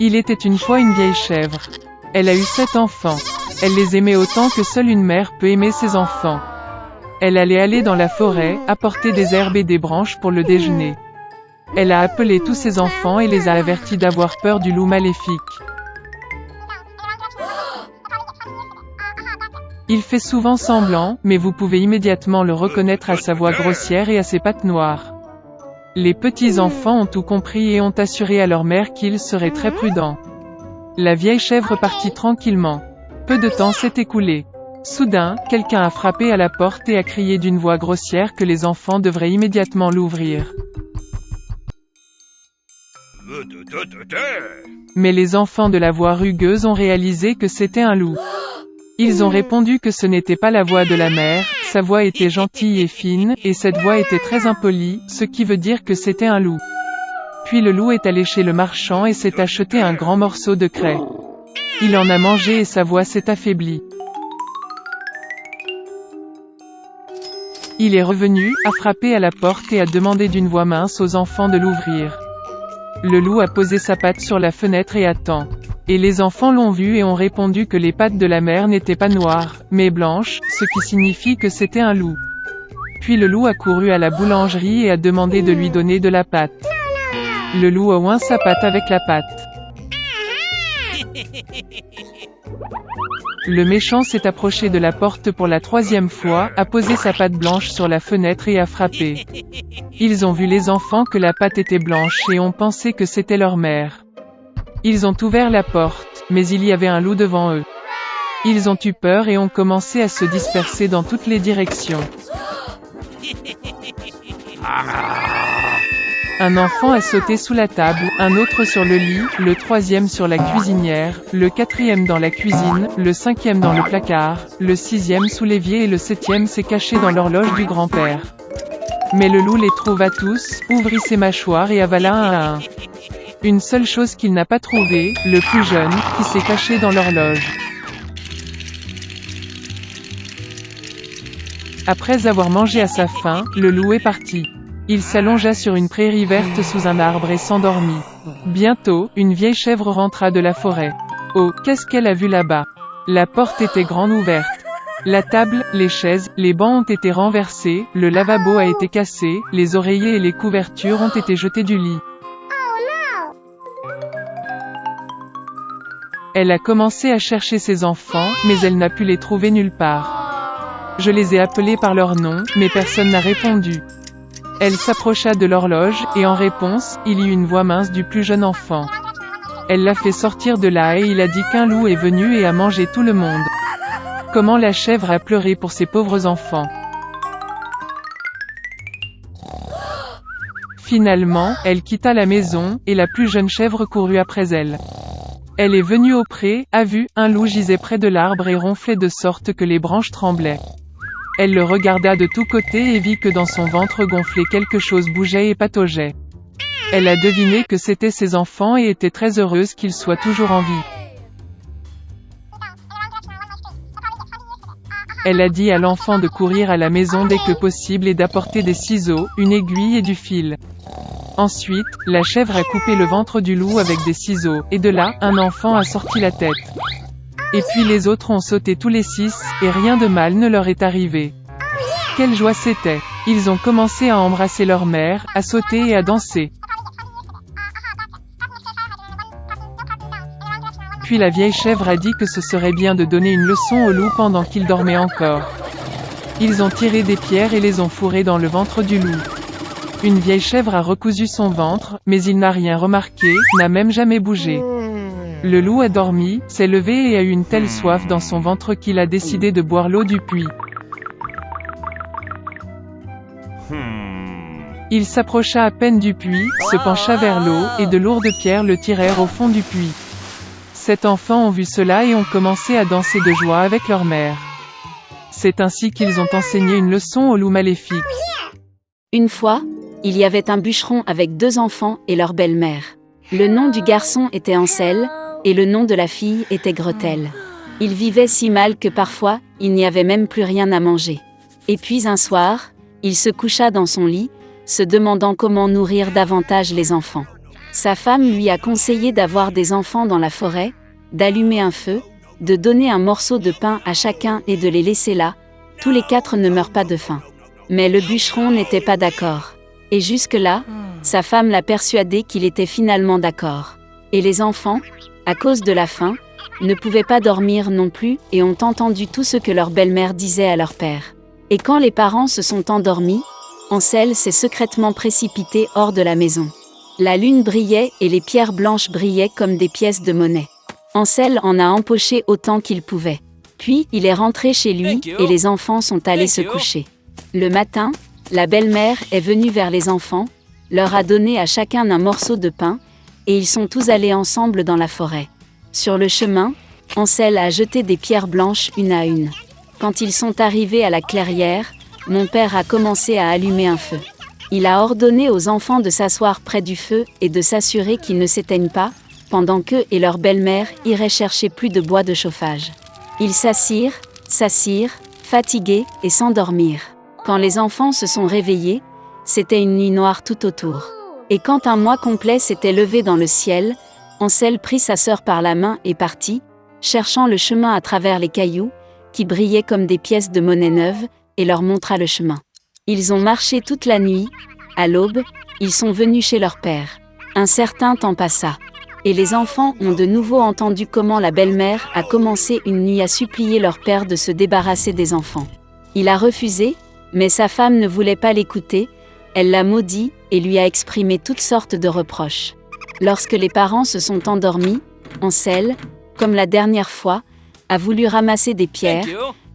Il était une fois une vieille chèvre. Elle a eu 7 enfants. Elle les aimait autant que seule une mère peut aimer ses enfants. Elle allait aller dans la forêt, apporter des herbes et des branches pour le déjeuner. Elle a appelé tous ses enfants et les a avertis d'avoir peur du loup maléfique. Il fait souvent semblant, mais vous pouvez immédiatement le reconnaître à sa voix grossière et à ses pattes noires. Les petits-enfants ont tout compris et ont assuré à leur mère qu'ils seraient très prudents. La vieille chèvre partit tranquillement. Peu de temps s'est écoulé. Soudain, quelqu'un a frappé à la porte et a crié d'une voix grossière que les enfants devraient immédiatement l'ouvrir. Mais les enfants de la voix rugueuse ont réalisé que c'était un loup. Ils ont répondu que ce n'était pas la voix de la mère, sa voix était gentille et fine, et cette voix était très impolie, ce qui veut dire que c'était un loup. Puis le loup est allé chez le marchand et s'est acheté un grand morceau de craie. Il en a mangé et sa voix s'est affaiblie. Il est revenu, a frappé à la porte et a demandé d'une voix mince aux enfants de l'ouvrir. Le loup a posé sa patte sur la fenêtre et attend. Et les enfants l'ont vu et ont répondu que les pattes de la mère n'étaient pas noires, mais blanches, ce qui signifie que c'était un loup. Puis le loup a couru à la boulangerie et a demandé de lui donner de la pâte. Le loup a oint sa patte avec la pâte. Le méchant s'est approché de la porte pour la 3e fois, a posé sa patte blanche sur la fenêtre et a frappé. Ils ont vu les enfants que la patte était blanche et ont pensé que c'était leur mère. Ils ont ouvert la porte, mais il y avait un loup devant eux. Ils ont eu peur et ont commencé à se disperser dans toutes les directions. Un enfant a sauté sous la table, un autre sur le lit, le 3e sur la cuisinière, le 4e dans la cuisine, le 5e dans le placard, le 6e sous l'évier et le 7e s'est caché dans l'horloge du grand-père. Mais le loup les trouva tous, ouvrit ses mâchoires et avala un à un. Une seule chose qu'il n'a pas trouvée, le plus jeune, qui s'est caché dans l'horloge. Après avoir mangé à sa faim, le loup est parti. Il s'allongea sur une prairie verte sous un arbre et s'endormit. Bientôt, une vieille chèvre rentra de la forêt. Oh, qu'est-ce qu'elle a vu là-bas? La porte était grande ouverte. La table, les chaises, les bancs ont été renversés, le lavabo a été cassé, les oreillers et les couvertures ont été jetés du lit. Elle a commencé à chercher ses enfants, mais elle n'a pu les trouver nulle part. Je les ai appelés par leur nom, mais personne n'a répondu. Elle s'approcha de l'horloge, et en réponse, il y eut une voix mince du plus jeune enfant. Elle l'a fait sortir de là et il a dit qu'un loup est venu et a mangé tout le monde. Comment la chèvre a pleuré pour ses pauvres enfants. Finalement, elle quitta la maison, et la plus jeune chèvre courut après elle. Elle est venue au pré, a vu, un loup gisait près de l'arbre et ronflait de sorte que les branches tremblaient. Elle le regarda de tous côtés et vit que dans son ventre gonflé quelque chose bougeait et pataugeait. Elle a deviné que c'étaient ses enfants et était très heureuse qu'ils soient toujours en vie. Elle a dit à l'enfant de courir à la maison dès que possible et d'apporter des ciseaux, une aiguille et du fil. Ensuite, la chèvre a coupé le ventre du loup avec des ciseaux, et de là, un enfant a sorti la tête. Et puis les autres ont sauté tous les 6, et rien de mal ne leur est arrivé. Quelle joie c'était! Ils ont commencé à embrasser leur mère, à sauter et à danser. Puis la vieille chèvre a dit que ce serait bien de donner une leçon au loup pendant qu'il dormait encore. Ils ont tiré des pierres et les ont fourrées dans le ventre du loup. Une vieille chèvre a recousu son ventre, mais il n'a rien remarqué, n'a même jamais bougé. Le loup a dormi, s'est levé et a eu une telle soif dans son ventre qu'il a décidé de boire l'eau du puits. Il s'approcha à peine du puits, se pencha vers l'eau, et de lourdes pierres le tirèrent au fond du puits. 7 enfants ont vu cela et ont commencé à danser de joie avec leur mère. C'est ainsi qu'ils ont enseigné une leçon au loup maléfique. Une fois, il y avait un bûcheron avec 2 enfants et leur belle-mère. Le nom du garçon était Ansel, et le nom de la fille était Gretel. Ils vivaient si mal que parfois, il n'y avait même plus rien à manger. Et puis un soir, il se coucha dans son lit, se demandant comment nourrir davantage les enfants. Sa femme lui a conseillé d'avoir des enfants dans la forêt, d'allumer un feu, de donner un morceau de pain à chacun et de les laisser là, tous les 4 ne meurent pas de faim. Mais le bûcheron n'était pas d'accord. Et jusque-là, sa femme l'a persuadé qu'il était finalement d'accord. Et les enfants, à cause de la faim, ne pouvaient pas dormir non plus et ont entendu tout ce que leur belle-mère disait à leur père. Et quand les parents se sont endormis, Hansel s'est secrètement précipité hors de la maison. La lune brillait et les pierres blanches brillaient comme des pièces de monnaie. Hansel en a empoché autant qu'il pouvait. Puis il est rentré chez lui et les enfants sont allés se coucher. Le matin, la belle-mère est venue vers les enfants, leur a donné à chacun un morceau de pain, et ils sont tous allés ensemble dans la forêt. Sur le chemin, Hansel a jeté des pierres blanches une à une. Quand ils sont arrivés à la clairière, mon père a commencé à allumer un feu. Il a ordonné aux enfants de s'asseoir près du feu et de s'assurer qu'ils ne s'éteignent pas, pendant qu'eux et leur belle-mère iraient chercher plus de bois de chauffage. Ils s'assirent, fatigués, et s'endormirent. Quand les enfants se sont réveillés, c'était une nuit noire tout autour. Et quand un mois complet s'était levé dans le ciel, Hansel prit sa sœur par la main et partit, cherchant le chemin à travers les cailloux, qui brillaient comme des pièces de monnaie neuve, et leur montra le chemin. Ils ont marché toute la nuit. À l'aube, ils sont venus chez leur père. Un certain temps passa. Et les enfants ont de nouveau entendu comment la belle-mère a commencé une nuit à supplier leur père de se débarrasser des enfants. Il a refusé, mais sa femme ne voulait pas l'écouter, elle l'a maudit et lui a exprimé toutes sortes de reproches. Lorsque les parents se sont endormis, Hansel, comme la dernière fois, a voulu ramasser des pierres,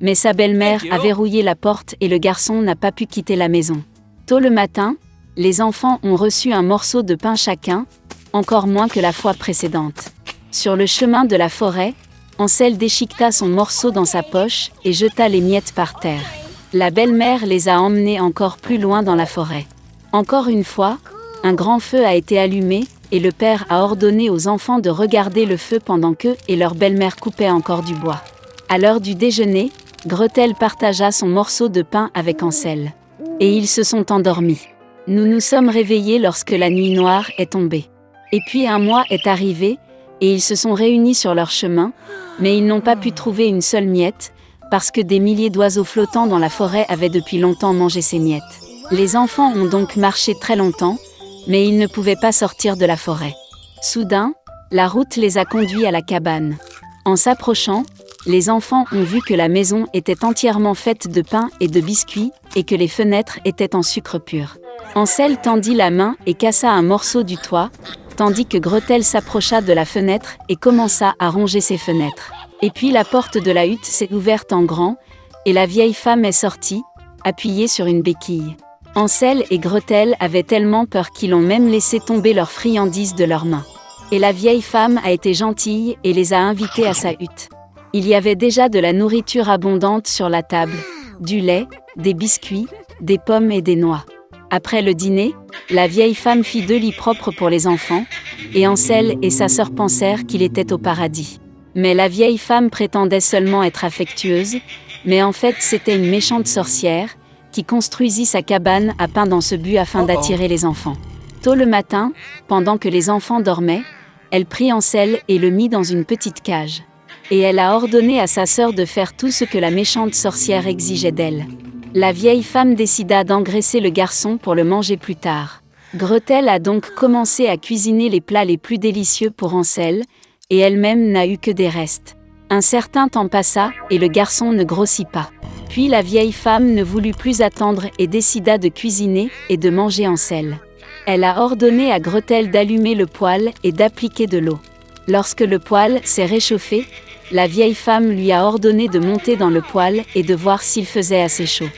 mais sa belle-mère a verrouillé la porte et le garçon n'a pas pu quitter la maison. Tôt le matin, les enfants ont reçu un morceau de pain chacun, encore moins que la fois précédente. Sur le chemin de la forêt, Hansel déchiqueta son morceau dans sa poche et jeta les miettes par terre. La belle-mère les a emmenés encore plus loin dans la forêt. Encore une fois, un grand feu a été allumé, et le père a ordonné aux enfants de regarder le feu pendant qu'eux et leur belle-mère coupaient encore du bois. À l'heure du déjeuner, Gretel partagea son morceau de pain avec Hansel. Et ils se sont endormis. Nous nous sommes réveillés lorsque la nuit noire est tombée. Et puis un mois est arrivé, et ils se sont réunis sur leur chemin, mais ils n'ont pas pu trouver une seule miette, parce que des milliers d'oiseaux flottants dans la forêt avaient depuis longtemps mangé ces miettes. Les enfants ont donc marché très longtemps, mais ils ne pouvaient pas sortir de la forêt. Soudain, la route les a conduits à la cabane. En s'approchant, les enfants ont vu que la maison était entièrement faite de pain et de biscuits, et que les fenêtres étaient en sucre pur. Hansel tendit la main et cassa un morceau du toit, tandis que Gretel s'approcha de la fenêtre et commença à ronger ses fenêtres. Et puis la porte de la hutte s'est ouverte en grand, et la vieille femme est sortie, appuyée sur une béquille. Hansel et Gretel avaient tellement peur qu'ils ont même laissé tomber leurs friandises de leurs mains. Et la vieille femme a été gentille et les a invités à sa hutte. Il y avait déjà de la nourriture abondante sur la table, du lait, des biscuits, des pommes et des noix. Après le dîner, la vieille femme fit 2 lits propres pour les enfants, et Hansel et sa sœur pensèrent qu'il était au paradis. Mais la vieille femme prétendait seulement être affectueuse, mais en fait c'était une méchante sorcière, qui construisit sa cabane à pain dans ce but afin d'attirer les enfants. Tôt le matin, pendant que les enfants dormaient, elle prit Hansel et le mit dans une petite cage. Et elle a ordonné à sa sœur de faire tout ce que la méchante sorcière exigeait d'elle. La vieille femme décida d'engraisser le garçon pour le manger plus tard. Gretel a donc commencé à cuisiner les plats les plus délicieux pour Hansel, et elle-même n'a eu que des restes. Un certain temps passa, et le garçon ne grossit pas. Puis la vieille femme ne voulut plus attendre et décida de cuisiner et de manger Hansel. Elle a ordonné à Gretel d'allumer le poêle et d'appliquer de l'eau. Lorsque le poêle s'est réchauffé, la vieille femme lui a ordonné de monter dans le poêle et de voir s'il faisait assez chaud.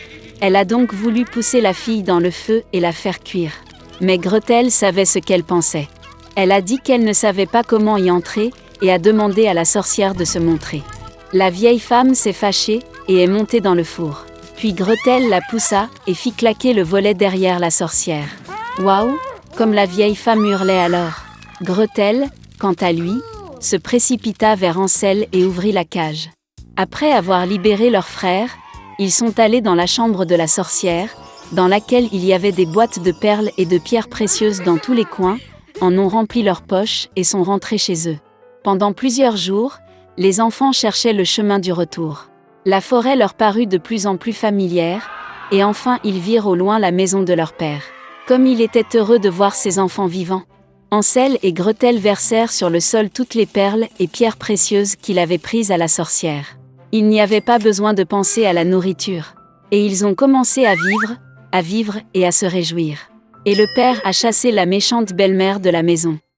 Elle a donc voulu pousser la fille dans le feu et la faire cuire. Mais Gretel savait ce qu'elle pensait. Elle a dit qu'elle ne savait pas comment y entrer et a demandé à la sorcière de se montrer. La vieille femme s'est fâchée et est montée dans le four. Puis Gretel la poussa et fit claquer le volet derrière la sorcière. Waouh! Comme la vieille femme hurlait alors. Gretel, quant à lui, se précipita vers Hansel et ouvrit la cage. Après avoir libéré leur frère, ils sont allés dans la chambre de la sorcière, dans laquelle il y avait des boîtes de perles et de pierres précieuses dans tous les coins, en ont rempli leurs poches et sont rentrés chez eux. Pendant plusieurs jours, les enfants cherchaient le chemin du retour. La forêt leur parut de plus en plus familière, et enfin ils virent au loin la maison de leur père. Comme il était heureux de voir ses enfants vivants. Ansel et Gretel versèrent sur le sol toutes les perles et pierres précieuses qu'il avait prises à la sorcière. Il n'y avait pas besoin de penser à la nourriture. Et ils ont commencé à vivre et à se réjouir. Et le père a chassé la méchante belle-mère de la maison.